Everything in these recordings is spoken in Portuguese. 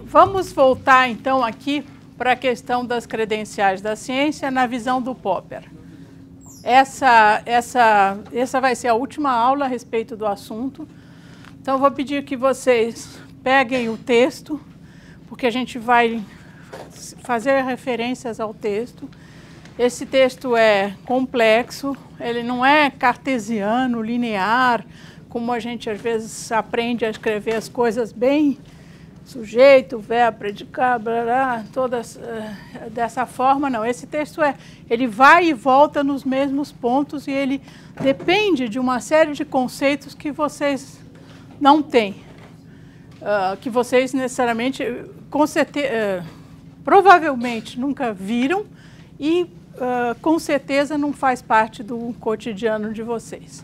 Vamos voltar então aqui para a questão das credenciais da ciência na visão do Popper. Essa vai ser a última aula a respeito do assunto. Então, eu vou pedir que vocês peguem o texto, porque a gente vai fazer referências ao texto. Esse texto é complexo, ele não é cartesiano, linear, como a gente às vezes aprende a escrever as coisas bem, sujeito, verbo, predicado, blá, blá, todas dessa forma, não. Esse texto ele vai e volta nos mesmos pontos e ele depende de uma série de conceitos que vocês não têm, que vocês necessariamente, com certeza, provavelmente nunca viram e com certeza não faz parte do cotidiano de vocês.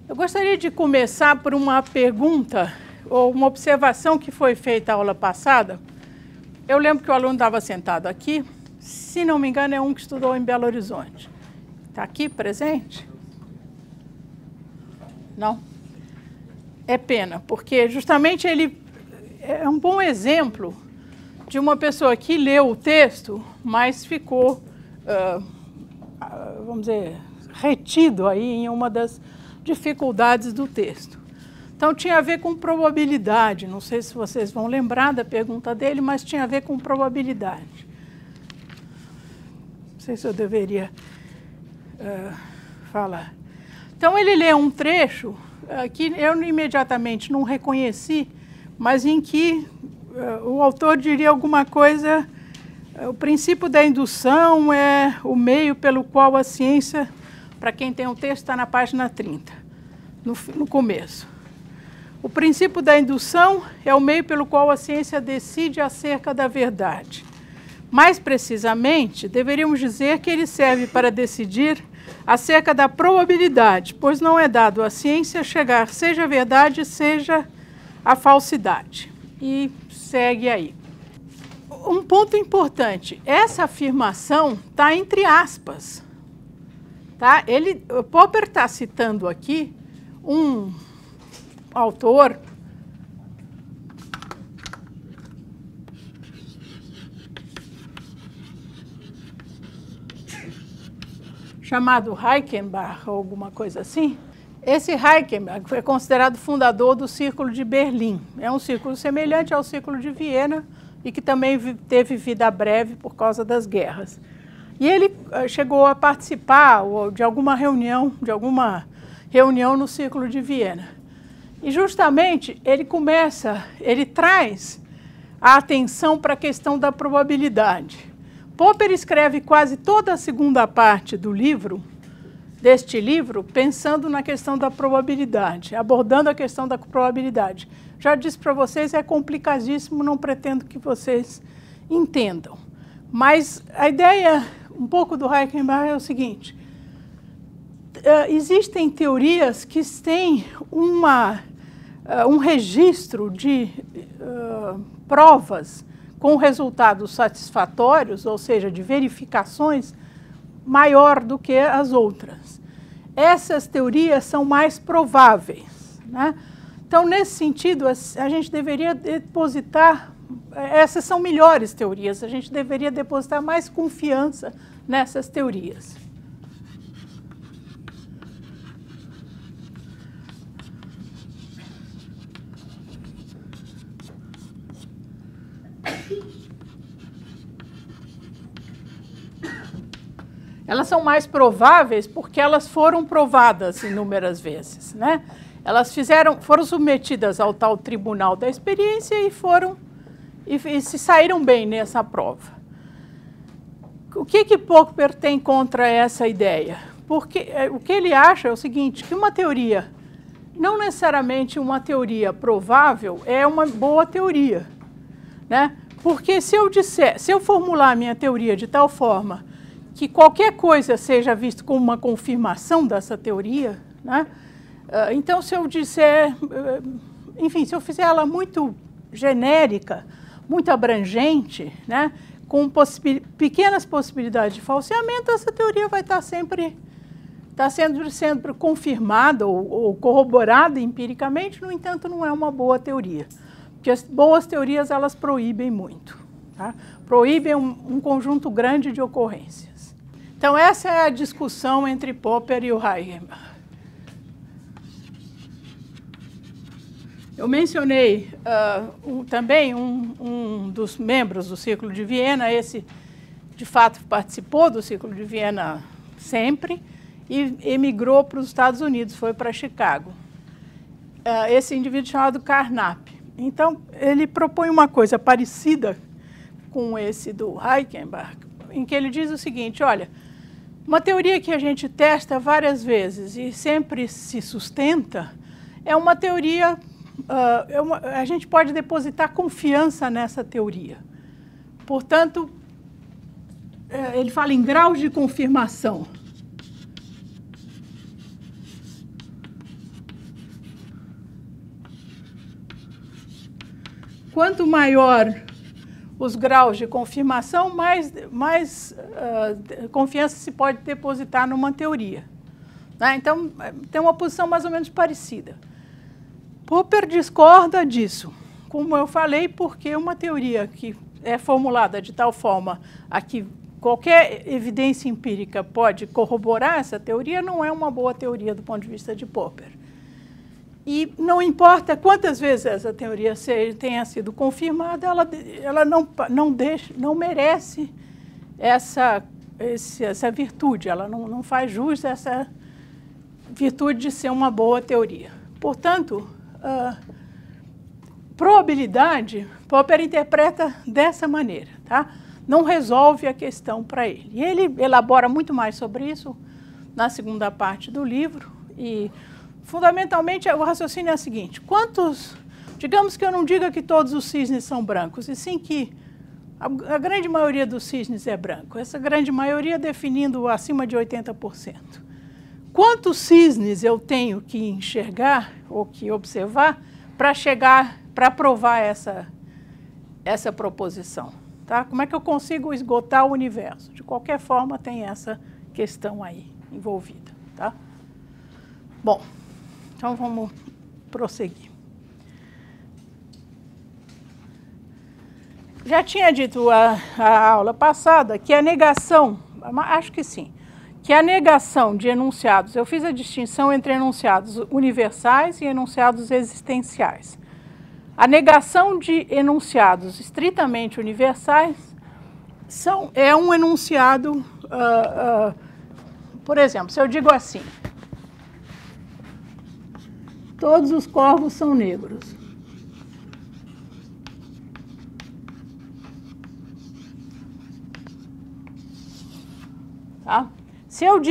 Eu gostaria de começar por uma pergunta ou uma observação que foi feita a aula passada. Eu lembro que o aluno estava sentado aqui, se não me engano é um que estudou em Belo Horizonte. Está aqui presente? Não? É pena, porque justamente ele é um bom exemplo de uma pessoa que leu o texto, mas ficou, vamos dizer, retido aí em uma das dificuldades do texto. Então, tinha a ver com probabilidade. Não sei se vocês vão lembrar da pergunta dele, mas tinha a ver com probabilidade. Não sei se eu deveria falar. Então, ele lê um trecho que eu imediatamente não reconheci, mas em que o autor diria alguma coisa, o princípio da indução é o meio pelo qual a ciência, para quem tem o texto, está na página 30, no começo. O princípio da indução é o meio pelo qual a ciência decide acerca da verdade. Mais precisamente, deveríamos dizer que ele serve para decidir acerca da probabilidade, pois não é dado à ciência chegar seja a verdade, seja a falsidade. E segue aí. Um ponto importante, essa afirmação está entre aspas. Tá? O Popper está citando aqui um autor chamado Reichenbach, ou alguma coisa assim. Esse Reichenbach foi considerado fundador do Círculo de Berlim. É um círculo semelhante ao Círculo de Viena e que também teve vida breve por causa das guerras. E ele chegou a participar de alguma reunião no Círculo de Viena. E justamente ele traz a atenção para a questão da probabilidade. Popper escreve quase toda a segunda parte deste livro, pensando na questão da probabilidade, abordando a questão da probabilidade. Já disse para vocês, é complicadíssimo, não pretendo que vocês entendam. Mas a ideia, um pouco do Reichenbach, é o seguinte: existem teorias que têm um registro de provas com resultados satisfatórios, ou seja, de verificações, maior do que as outras. Essas teorias são mais prováveis, né? Então, nesse sentido, a gente deveria depositar, essas são melhores teorias, a gente deveria depositar mais confiança nessas teorias. Elas são mais prováveis porque elas foram provadas inúmeras vezes, né? Elas foram submetidas ao tal tribunal da experiência e se saíram bem nessa prova. O que Popper tem contra essa ideia? Porque o que ele acha é o seguinte, que uma teoria, não necessariamente uma teoria provável, é uma boa teoria, né? Porque se eu formular a minha teoria de tal forma que qualquer coisa seja vista como uma confirmação dessa teoria, né? Então, se eu disser, enfim, se eu fizer ela muito genérica, muito abrangente, né? Com pequenas possibilidades de falseamento, essa teoria vai estar sempre sendo confirmada ou corroborada empiricamente, no entanto, não é uma boa teoria. Porque as boas teorias, elas proíbem muito, tá? Proíbem um conjunto grande de ocorrências. Então, essa é a discussão entre Popper e o Reichenbach. Eu mencionei também um dos membros do Círculo de Viena, esse, de fato, participou do Círculo de Viena sempre e emigrou para os Estados Unidos, foi para Chicago. Esse indivíduo chamado Carnap. Então, ele propõe uma coisa parecida com esse do Reichenbach, em que ele diz o seguinte, olha, uma teoria que a gente testa várias vezes e sempre se sustenta é uma teoria... a gente pode depositar confiança nessa teoria. Portanto, ele fala em graus de confirmação. Quanto maior os graus de confirmação, mais confiança se pode depositar numa teoria. Né? Então, tem uma posição mais ou menos parecida. Popper discorda disso, como eu falei, porque uma teoria que é formulada de tal forma a que qualquer evidência empírica pode corroborar essa teoria não é uma boa teoria do ponto de vista de Popper. E não importa quantas vezes essa teoria tenha sido confirmada, ela não merece essa virtude, ela não faz jus a essa virtude de ser uma boa teoria. Portanto, probabilidade, Popper interpreta dessa maneira, tá? Não resolve a questão para ele. E ele elabora muito mais sobre isso na segunda parte do livro. E, fundamentalmente, o raciocínio é o seguinte, digamos que eu não diga que todos os cisnes são brancos, e sim que a grande maioria dos cisnes é branco, essa grande maioria definindo acima de 80%. Quantos cisnes eu tenho que enxergar ou que observar para provar essa proposição? Tá? Como é que eu consigo esgotar o universo? De qualquer forma, tem essa questão aí envolvida. Tá? Bom, então vamos prosseguir. Já tinha dito a aula passada que a negação, acho que sim, que a negação de enunciados, eu fiz a distinção entre enunciados universais e enunciados existenciais. A negação de enunciados estritamente universais é um enunciado, por exemplo, se eu digo assim, todos os corvos são negros. Tá? Se eu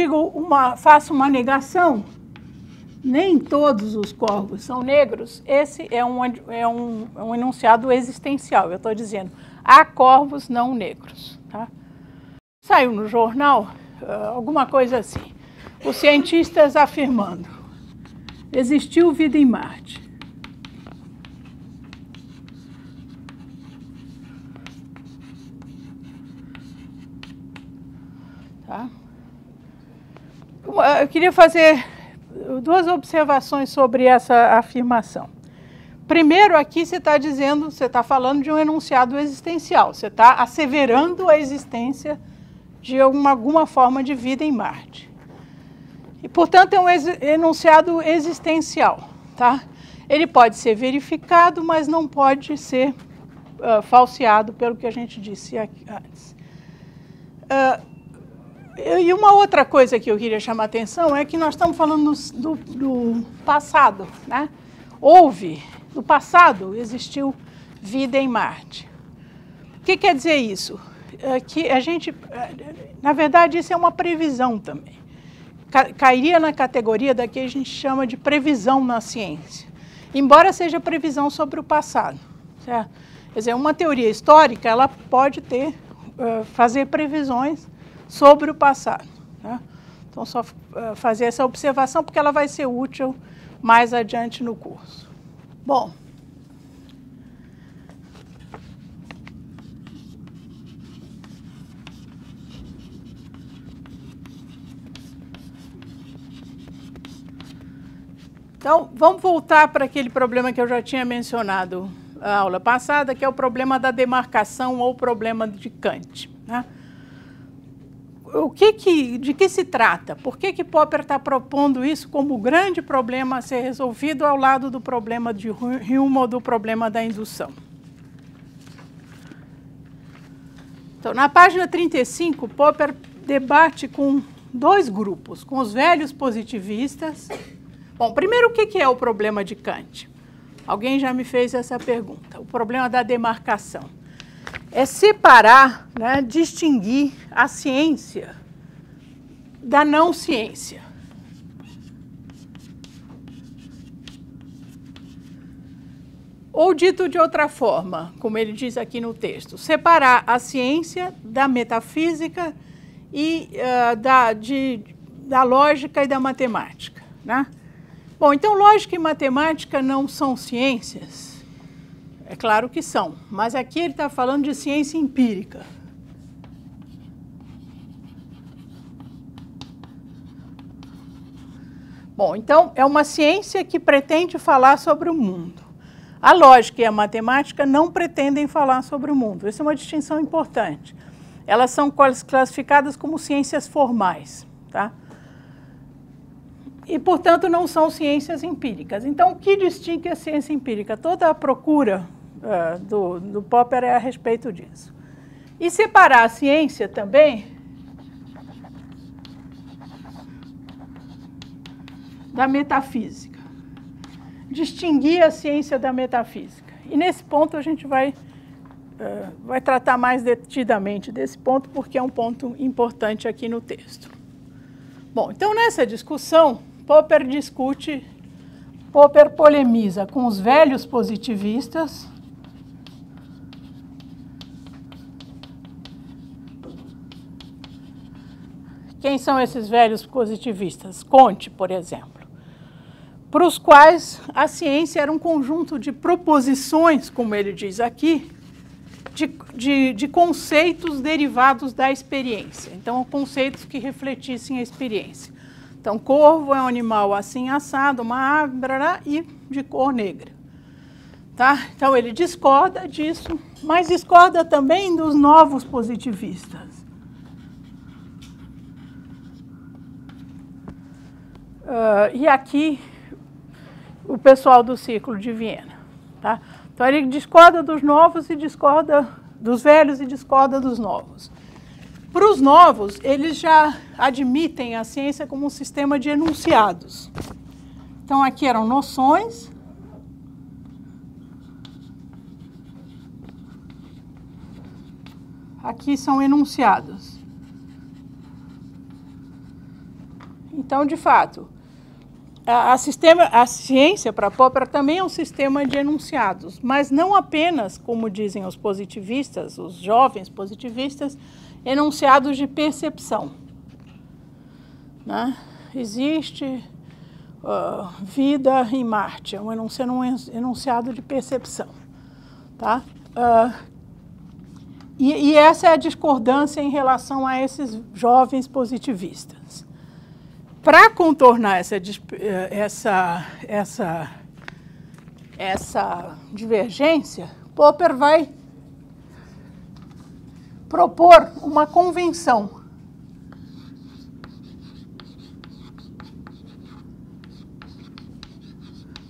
faço uma negação, nem todos os corvos são negros, esse é um enunciado existencial. Eu estou dizendo, há corvos não negros. Tá? Saiu no jornal alguma coisa assim, os cientistas afirmando, existiu vida em Marte. Tá? Eu queria fazer duas observações sobre essa afirmação. Primeiro, aqui você está falando de um enunciado existencial, você está asseverando a existência de alguma forma de vida em Marte. E, portanto, é um enunciado existencial. Tá? Ele pode ser verificado, mas não pode ser falseado, pelo que a gente disse aqui antes. E uma outra coisa que eu queria chamar a atenção é que nós estamos falando do passado. Né? No passado, existiu vida em Marte. O que quer dizer isso? Que na verdade, isso é uma previsão também. Cairia na categoria da que a gente chama de previsão na ciência, embora seja previsão sobre o passado. Certo? Quer dizer, uma teoria histórica, ela pode fazer previsões sobre o passado. Tá? Então, só fazer essa observação, porque ela vai ser útil mais adiante no curso. Bom, então, vamos voltar para aquele problema que eu já tinha mencionado a aula passada, que é o problema da demarcação ou problema de Kant, né? De que se trata? Por que Popper está propondo isso como grande problema a ser resolvido ao lado do problema de Hume ou do problema da indução? Então, na página 35, Popper debate com dois grupos, com os velhos positivistas. Bom, primeiro, o que é o problema de Kant? Alguém já me fez essa pergunta. O problema da demarcação é separar, né, distinguir a ciência da não ciência. Ou dito de outra forma, como ele diz aqui no texto, separar a ciência da metafísica e da lógica e da matemática, né? Bom, então lógica e matemática não são ciências? É claro que são, mas aqui ele está falando de ciência empírica. Bom, então é uma ciência que pretende falar sobre o mundo. A lógica e a matemática não pretendem falar sobre o mundo. Essa é uma distinção importante. Elas são classificadas como ciências formais, tá? E, portanto, não são ciências empíricas. Então, o que distingue a ciência empírica? Toda a procura do Popper é a respeito disso. E separar a ciência também da metafísica. Distinguir a ciência da metafísica. E nesse ponto a gente vai tratar mais detidamente desse ponto, porque é um ponto importante aqui no texto. Bom, então nessa discussão, Popper polemiza com os velhos positivistas, quem são esses velhos positivistas? Comte, por exemplo, para os quais a ciência era um conjunto de proposições, como ele diz aqui, de conceitos derivados da experiência. Então, conceitos que refletissem a experiência. Então, corvo é um animal assim assado, uma ave, e de cor negra. Tá? Então, ele discorda disso, mas discorda também dos novos positivistas. E aqui, o pessoal do Círculo de Viena. Tá? Então, ele discorda dos novos e discorda dos velhos e discorda dos novos. Para os novos, eles já admitem a ciência como um sistema de enunciados. Então, aqui eram noções. Aqui são enunciados. Então, de fato, a ciência para Popper também é um sistema de enunciados, mas não apenas, como dizem os positivistas, os jovens positivistas, enunciados de percepção, né? Existe vida em Marte, é um enunciado de percepção. Tá? E essa é a discordância em relação a esses jovens positivistas. Para contornar essa divergência, Popper vai propor uma convenção.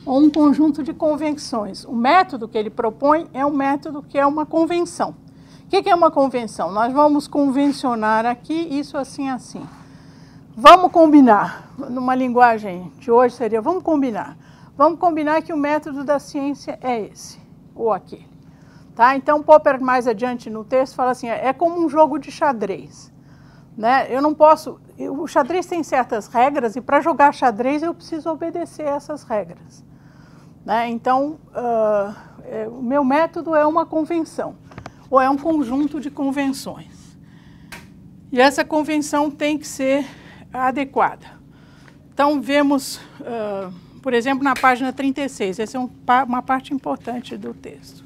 Ou um conjunto de convenções. O método que ele propõe é um método que é uma convenção. O que é uma convenção? Nós vamos convencionar aqui isso assim, assim. Vamos combinar, numa linguagem de hoje seria, vamos combinar. Vamos combinar que o método da ciência é esse, ou aquele. Tá? Então, Popper, mais adiante no texto, fala assim, é como um jogo de xadrez. Né? Eu não posso... O xadrez tem certas regras, e para jogar xadrez eu preciso obedecer essas regras. Né? Então, o meu método é uma convenção, ou é um conjunto de convenções. E essa convenção tem que ser adequada. Então, vemos, por exemplo, na página 36, essa é uma parte importante do texto.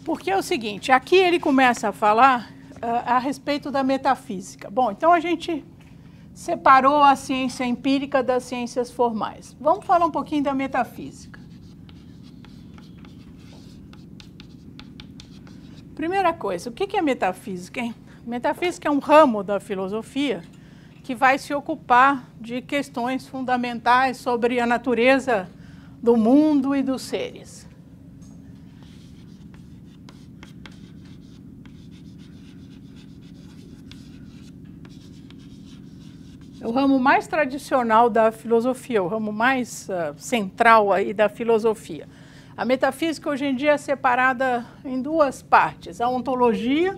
Porque é o seguinte, aqui ele começa a falar a respeito da metafísica. Bom, então a gente separou a ciência empírica das ciências formais. Vamos falar um pouquinho da metafísica. Primeira coisa, o que é metafísica, hein? Metafísica é um ramo da filosofia que vai se ocupar de questões fundamentais sobre a natureza do mundo e dos seres. É o ramo mais tradicional da filosofia, o ramo mais central aí da filosofia. A metafísica hoje em dia é separada em duas partes, a ontologia,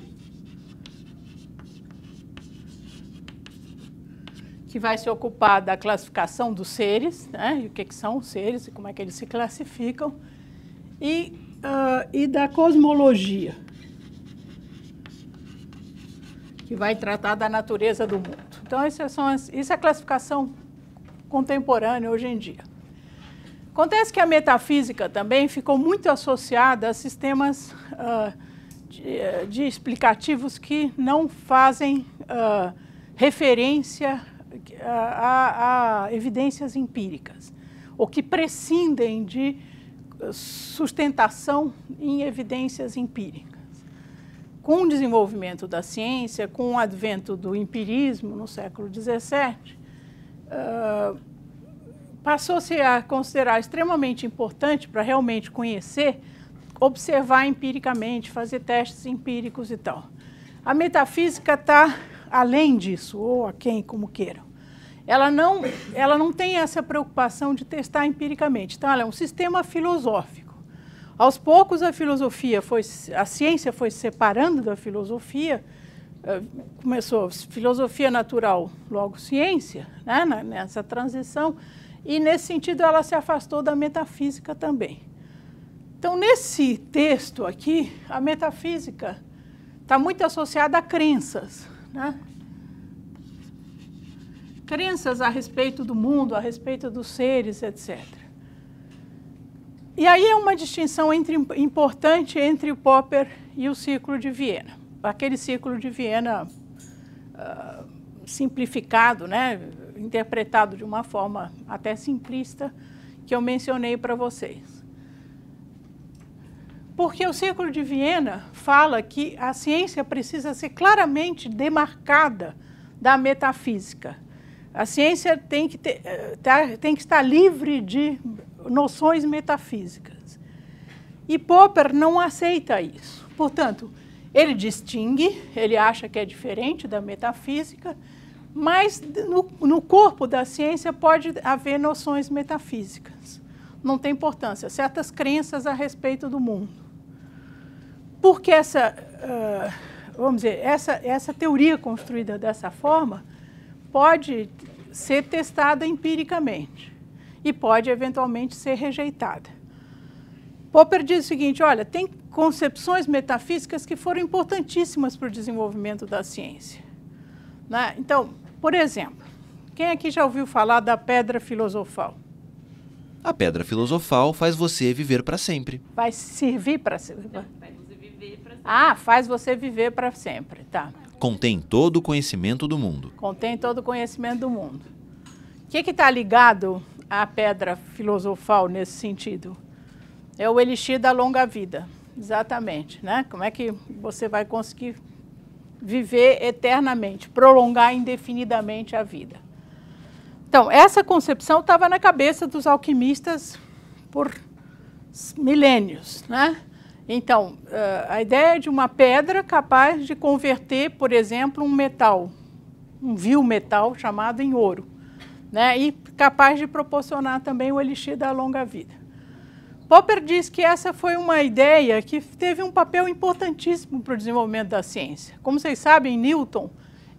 que vai se ocupar da classificação dos seres, né, e o que são os seres e como é que eles se classificam, e da cosmologia, que vai tratar da natureza do mundo. Então, isso é a classificação contemporânea hoje em dia. Acontece que a metafísica também ficou muito associada a sistemas de explicativos que não fazem referência a evidências empíricas, ou que prescindem de sustentação em evidências empíricas. Com o desenvolvimento da ciência, com o advento do empirismo no século XVII, passou-se a considerar extremamente importante para realmente conhecer, observar empiricamente, fazer testes empíricos e tal. A metafísica está além disso, ou aquém, como queiram. Ela não tem essa preocupação de testar empiricamente. Então, ela é um sistema filosófico. Aos poucos, a ciência foi se separando da filosofia, começou filosofia natural, logo ciência, né, nessa transição, e, nesse sentido, ela se afastou da metafísica também. Então, nesse texto aqui, a metafísica está muito associada a crenças, né? Crenças a respeito do mundo, a respeito dos seres, etc. E aí é uma distinção importante entre o Popper e o Círculo de Viena. Aquele Círculo de Viena simplificado, né, interpretado de uma forma até simplista, que eu mencionei para vocês. Porque o Círculo de Viena fala que a ciência precisa ser claramente demarcada da metafísica. A ciência tem que estar livre de noções metafísicas. E Popper não aceita isso. Portanto, ele distingue, ele acha que é diferente da metafísica, mas no corpo da ciência pode haver noções metafísicas. Não tem importância, certas crenças a respeito do mundo. Porque vamos dizer, essa teoria construída dessa forma pode ser testada empiricamente e pode, eventualmente, ser rejeitada. Popper diz o seguinte, olha, tem concepções metafísicas que foram importantíssimas para o desenvolvimento da ciência, né? Então, por exemplo, quem aqui já ouviu falar da pedra filosofal? A pedra filosofal faz você viver para sempre. Vai servir para sempre? Faz você viver para sempre. Ah, faz você viver para sempre, tá. Contém todo o conhecimento do mundo. Contém todo o conhecimento do mundo. O que está ligado à pedra filosofal nesse sentido? É o elixir da longa vida, exatamente, né? Como é que você vai conseguir viver eternamente, prolongar indefinidamente a vida? Então, essa concepção estava na cabeça dos alquimistas por milênios, né? Então, a ideia de uma pedra capaz de converter, por exemplo, um metal, um vil metal chamado em ouro, né? E capaz de proporcionar também o elixir da longa vida. Popper diz que essa foi uma ideia que teve um papel importantíssimo para o desenvolvimento da ciência. Como vocês sabem, Newton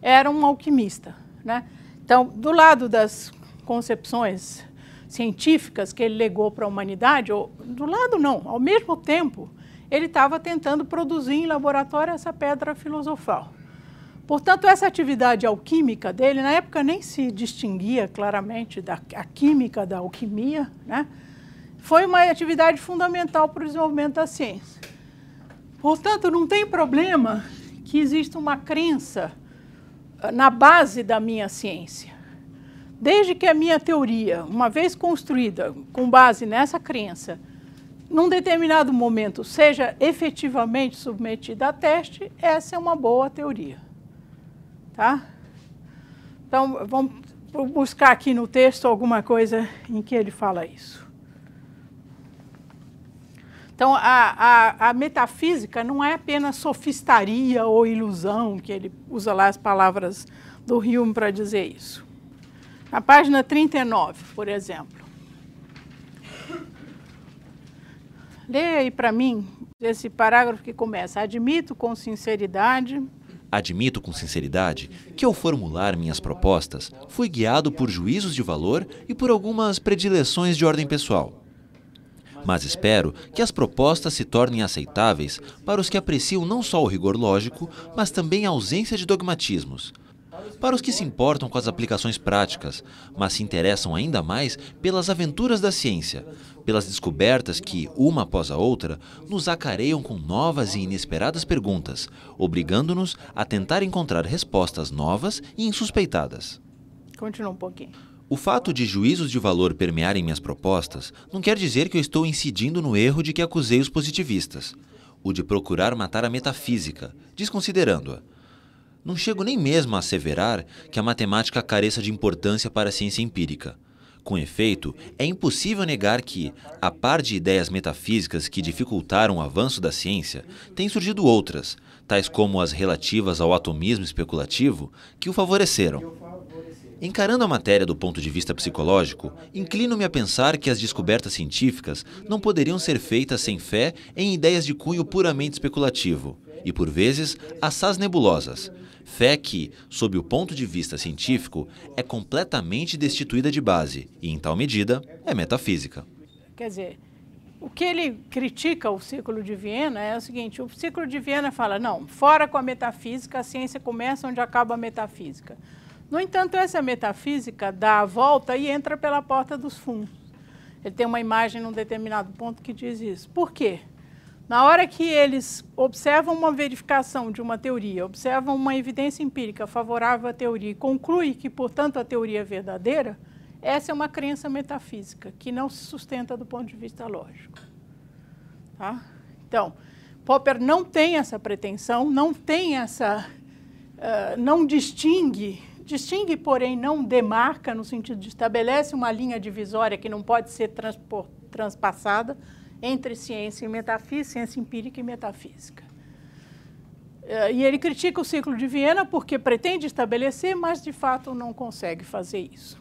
era um alquimista, né? Então, do lado das concepções científicas que ele legou para a humanidade, ou do lado não, ao mesmo tempo, ele estava tentando produzir em laboratório essa pedra filosofal. Portanto, essa atividade alquímica dele, na época nem se distinguia claramente a química da alquimia, né? Foi uma atividade fundamental para o desenvolvimento da ciência. Portanto, não tem problema que exista uma crença na base da minha ciência. Desde que a minha teoria, uma vez construída com base nessa crença, num determinado momento, seja efetivamente submetida a teste, essa é uma boa teoria. Tá? Então, vamos buscar aqui no texto alguma coisa em que ele fala isso. Então, a metafísica não é apenas sofistaria ou ilusão, que ele usa lá as palavras do Hume para dizer isso. Na página 39, por exemplo. Leia aí para mim esse parágrafo que começa: admito com sinceridade que, ao formular minhas propostas, fui guiado por juízos de valor e por algumas predileções de ordem pessoal. Mas espero que as propostas se tornem aceitáveis para os que apreciam não só o rigor lógico, mas também a ausência de dogmatismos. Para os que se importam com as aplicações práticas, mas se interessam ainda mais pelas aventuras da ciência, pelas descobertas que, uma após a outra, nos acareiam com novas e inesperadas perguntas, obrigando-nos a tentar encontrar respostas novas e insuspeitadas. Continua um pouquinho. O fato de juízos de valor permearem minhas propostas não quer dizer que eu estou incidindo no erro de que acusei os positivistas, o de procurar matar a metafísica, desconsiderando-a. Não chego nem mesmo a asseverar que a matemática careça de importância para a ciência empírica. Com efeito, é impossível negar que, a par de ideias metafísicas que dificultaram o avanço da ciência, têm surgido outras, tais como as relativas ao atomismo especulativo, que o favoreceram. Encarando a matéria do ponto de vista psicológico, inclino-me a pensar que as descobertas científicas não poderiam ser feitas sem fé em ideias de cunho puramente especulativo, e por vezes assaz nebulosas, fé que, sob o ponto de vista científico, é completamente destituída de base e, em tal medida, é metafísica. Quer dizer, o que ele critica o ciclo de Viena é o seguinte: o ciclo de Viena fala, não, fora com a metafísica, a ciência começa onde acaba a metafísica. No entanto, essa metafísica dá a volta e entra pela porta dos fundos. Ele tem uma imagem num determinado ponto que diz isso. Por quê? Na hora que eles observam uma verificação de uma teoria, observam uma evidência empírica favorável à teoria e concluem que, portanto, a teoria é verdadeira, essa é uma crença metafísica, que não se sustenta do ponto de vista lógico. Tá? Então, Popper não tem essa pretensão, não tem essa... não distingue, porém não demarca, no sentido de estabelece uma linha divisória que não pode ser transpassada entre ciência e metafísica, ciência empírica e metafísica. E ele critica o ciclo de Viena porque pretende estabelecer, mas de fato não consegue fazer isso.